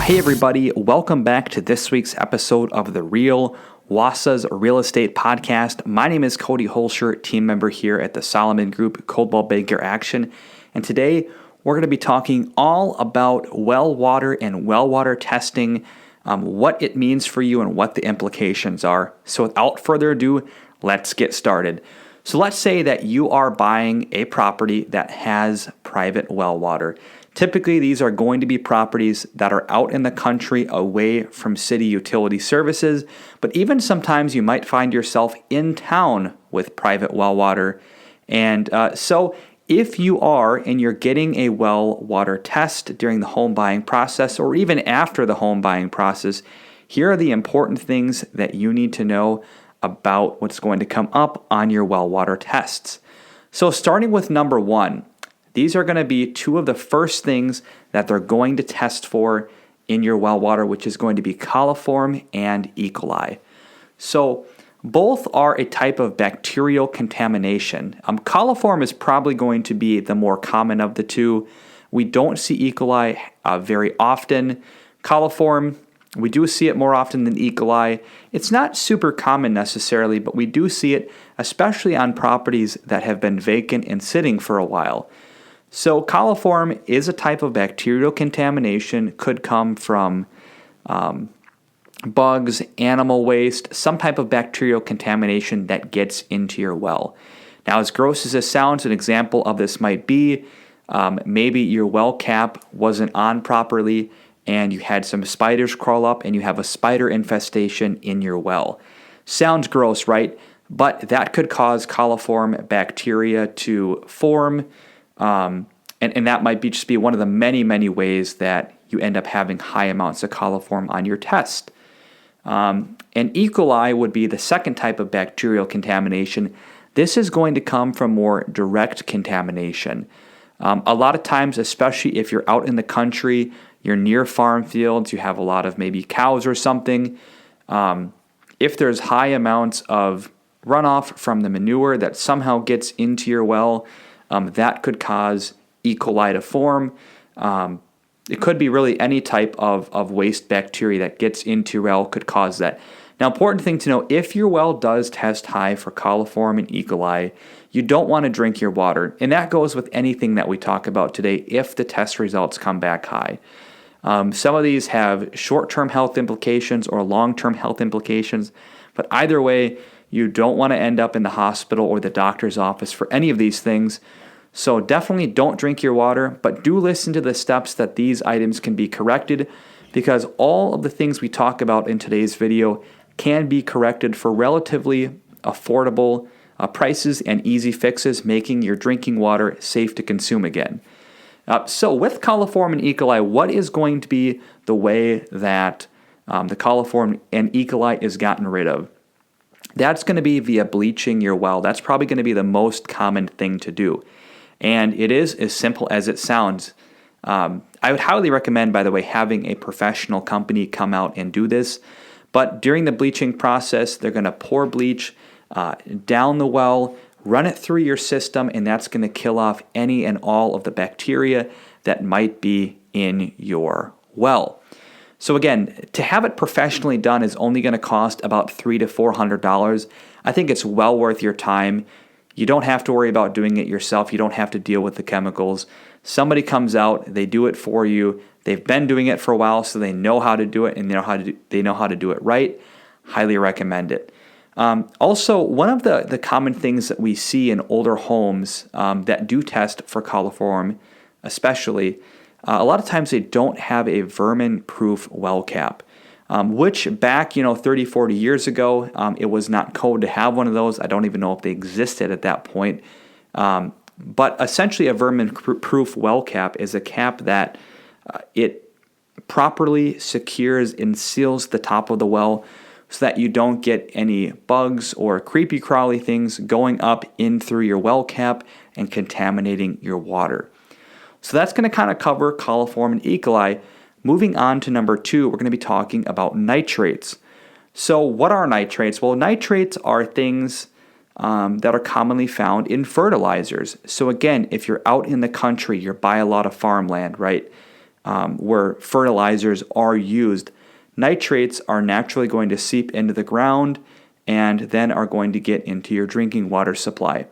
Hey everybody, welcome back to this week's episode of the Real Wausau's Real Estate Podcast. My name is Cody Hoelscher, team member here at the Solomon Group Coldwell Banker Action, and today we're going to be talking all about well water and well water testing, what it means for you and what the implications are. So without further ado, let's get started. So let's say that you are buying a property that has private well water. Typically, these are going to be properties that are out in the country away from city utility services, but even sometimes you might find yourself in town with private well water. And so if you are and you're getting a well water test during the home buying process or even after the home buying process, here are the important things that you need to know about what's going to come up on your well water tests. So starting with number one, these are going to be two of the first things that they're going to test for in your well water, which is going to be coliform and E. coli. So both are a type of bacterial contamination. Coliform is probably going to be the more common of the two. We don't see E. coli very often. Coliform, we do see it more often than E. coli. It's not super common necessarily, but we do see it, especially on properties that have been vacant and sitting for a while. So coliform is a type of bacterial contamination, could come from bugs, animal waste, some type of bacterial contamination that gets into your well. Now, as gross as this sounds, an example of this might be maybe your well cap wasn't on properly and you had some spiders crawl up and you have a spider infestation in your well. Sounds gross, right? But that could cause coliform bacteria to form. And that might just be one of the many, many ways that you end up having high amounts of coliform on your test. And E. coli would be the second type of bacterial contamination. This is going to come from more direct contamination. A lot of times, especially if you're out in the country, you're near farm fields, you have a lot of maybe cows or something. If there's high amounts of runoff from the manure that somehow gets into your well, that could cause E. coli to form. It could be really any type of waste bacteria that gets into your well could cause that. Now, important thing to know, if your well does test high for coliform and E. coli, you don't want to drink your water. And that goes with anything that we talk about today if the test results come back high. Some of these have short-term health implications or long-term health implications, but either way, you don't want to end up in the hospital or the doctor's office for any of these things. So definitely don't drink your water, but do listen to the steps that these items can be corrected, because all of the things we talk about in today's video can be corrected for relatively affordable prices and easy fixes, making your drinking water safe to consume again. So with coliform and E. coli, what is going to be the way that the coliform and E. coli is gotten rid of? That's going to be via bleaching your well. That's probably going to be the most common thing to do. And it is as simple as it sounds. I would highly recommend, by the way, having a professional company come out and do this. But during the bleaching process, they're going to pour bleach down the well, run it through your system, and that's going to kill off any and all of the bacteria that might be in your well. So again, to have it professionally done is only going to cost about $300 to $400. I think it's well worth your time. You don't have to worry about doing it yourself. You don't have to deal with the chemicals. Somebody comes out, they do it for you. They've been doing it for a while, so they know how to do it, and they know how to do it right. Highly recommend it. Also, one of the common things that we see in older homes that do test for coliform, especially, a lot of times they don't have a vermin-proof well cap, which back 30, 40 years ago, it was not code to have one of those. I don't even know if they existed at that point. But essentially a vermin-proof well cap is a cap that it properly secures and seals the top of the well so that you don't get any bugs or creepy crawly things going up in through your well cap and contaminating your water. So that's going to kind of cover coliform and E. coli. Moving on to number 2, we're going to be talking about nitrates. So what are nitrates? Well, nitrates are things that are commonly found in fertilizers. So again, if you're out in the country, you're by a lot of farmland, right? where fertilizers are used, nitrates are naturally going to seep into the ground and then are going to get into your drinking water supply.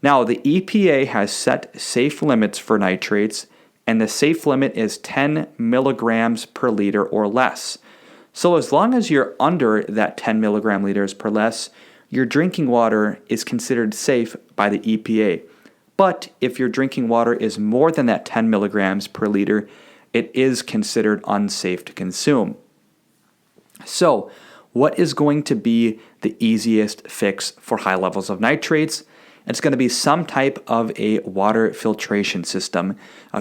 Now, the EPA has set safe limits for nitrates, and the safe limit is 10 milligrams per liter or less. So as long as you're under that 10 milligram liters per less, your drinking water is considered safe by the EPA. But if your drinking water is more than that 10 milligrams per liter, it is considered unsafe to consume. So, what is going to be the easiest fix for high levels of nitrates? It's going to be some type of a water filtration system.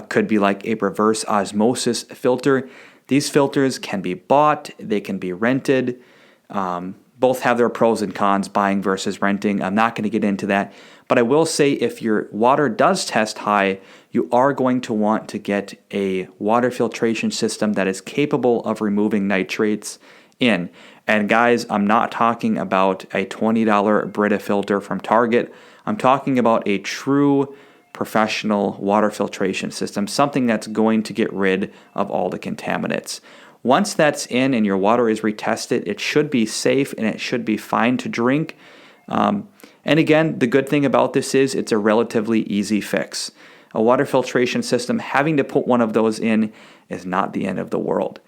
Could be like a reverse osmosis filter. These filters can be bought, they can be rented. Both have their pros and cons, buying versus renting. I'm not going to get into that. But I will say if your water does test high, you are going to want to get a water filtration system that is capable of removing nitrates in. And guys, I'm not talking about a $20 Brita filter from Target. I'm talking about a true professional water filtration system, something that's going to get rid of all the contaminants. Once that's in and your water is retested, it should be safe and it should be fine to drink. And again, the good thing about this is it's a relatively easy fix. A water filtration system, having to put one of those in is not the end of the world.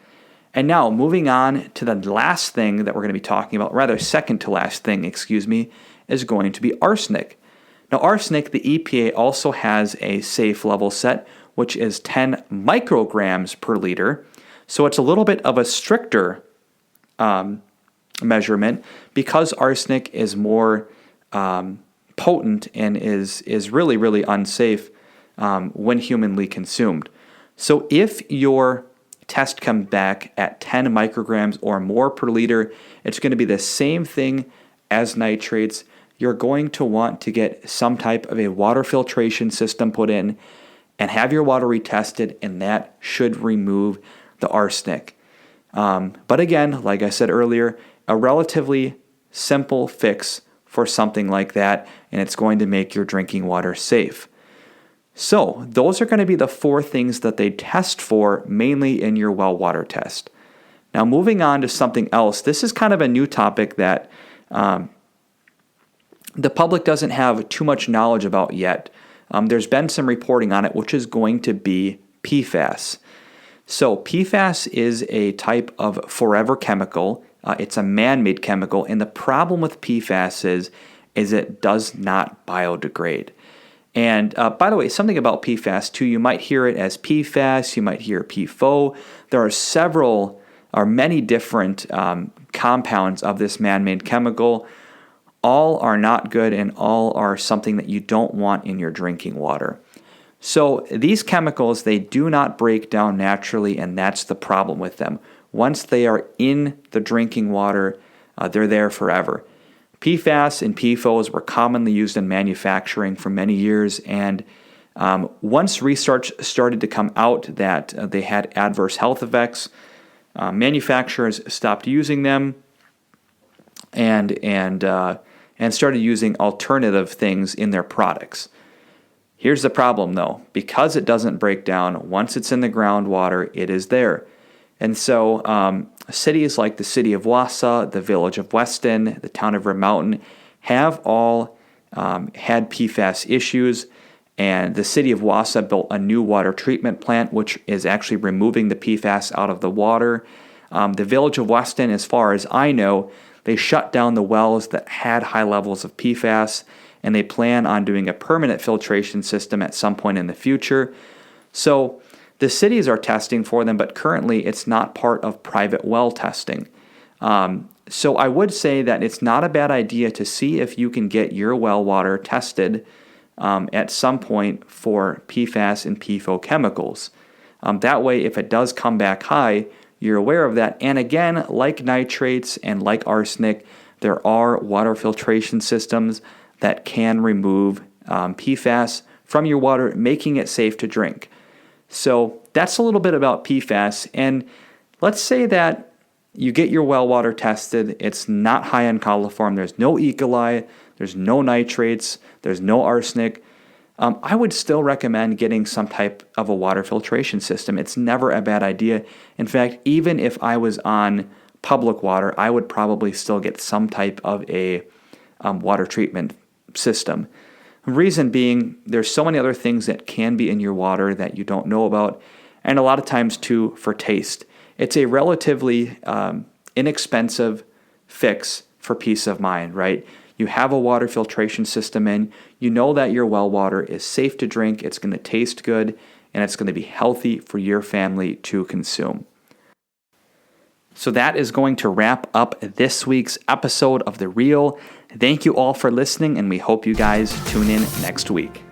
And now moving on to the last thing that we're going to be talking about, rather second to last thing, is going to be arsenic. Now arsenic, the EPA also has a safe level set, which is 10 micrograms per liter. So it's a little bit of a stricter measurement because arsenic is more potent and is really, really unsafe when humanly consumed. So if your test comes back at 10 micrograms or more per liter, it's going to be the same thing as nitrates. You're going to want to get some type of a water filtration system put in and have your water retested, and that should remove the arsenic. But again, like I said earlier, a relatively simple fix for something like that, and it's going to make your drinking water safe. So those are going to be the 4 things that they test for mainly in your well water test. Now moving on to something else, this is kind of a new topic that the public doesn't have too much knowledge about yet. There's been some reporting on it, which is going to be PFAS. So PFAS is a type of forever chemical. It's a man-made chemical, and the problem with PFAS is it does not biodegrade. And by the way, something about PFAS too, you might hear it as PFAS, you might hear PFOA. There are many different compounds of this man-made chemical. All are not good and all are something that you don't want in your drinking water. So these chemicals, they do not break down naturally, and that's the problem with them. Once they are in the drinking water, they're there forever. PFAS and PFOs were commonly used in manufacturing for many years, and once research started to come out that they had adverse health effects, manufacturers stopped using them and started using alternative things in their products. Here's the problem though, because it doesn't break down, once it's in the groundwater, it is there. And so cities like the city of Wausau, the village of Weston, the town of Red Mountain have all had PFAS issues, and the city of Wausau built a new water treatment plant which is actually removing the PFAS out of the water. The village of Weston, as far as I know, they shut down the wells that had high levels of PFAS, and they plan on doing a permanent filtration system at some point in the future. So the cities are testing for them, but currently it's not part of private well testing. So I would say that it's not a bad idea to see if you can get your well water tested at some point for PFAS and PFOA chemicals. That way, if it does come back high, you're aware of that. And again, like nitrates and like arsenic, there are water filtration systems that can remove PFAS from your water, making it safe to drink. So that's a little bit about PFAS. And let's say that you get your well water tested. It's not high on coliform. There's no E. coli. There's no nitrates. There's no arsenic. I would still recommend getting some type of a water filtration system. It's never a bad idea. In fact, even if I was on public water, I would probably still get some type of a water treatment system. Reason being, there's so many other things that can be in your water that you don't know about, and a lot of times too for taste. It's a relatively inexpensive fix for peace of mind, right? You have a water filtration system in, you know that your well water is safe to drink, it's going to taste good, and it's going to be healthy for your family to consume. So that is going to wrap up this week's episode of The Reel. Thank you all for listening, and we hope you guys tune in next week.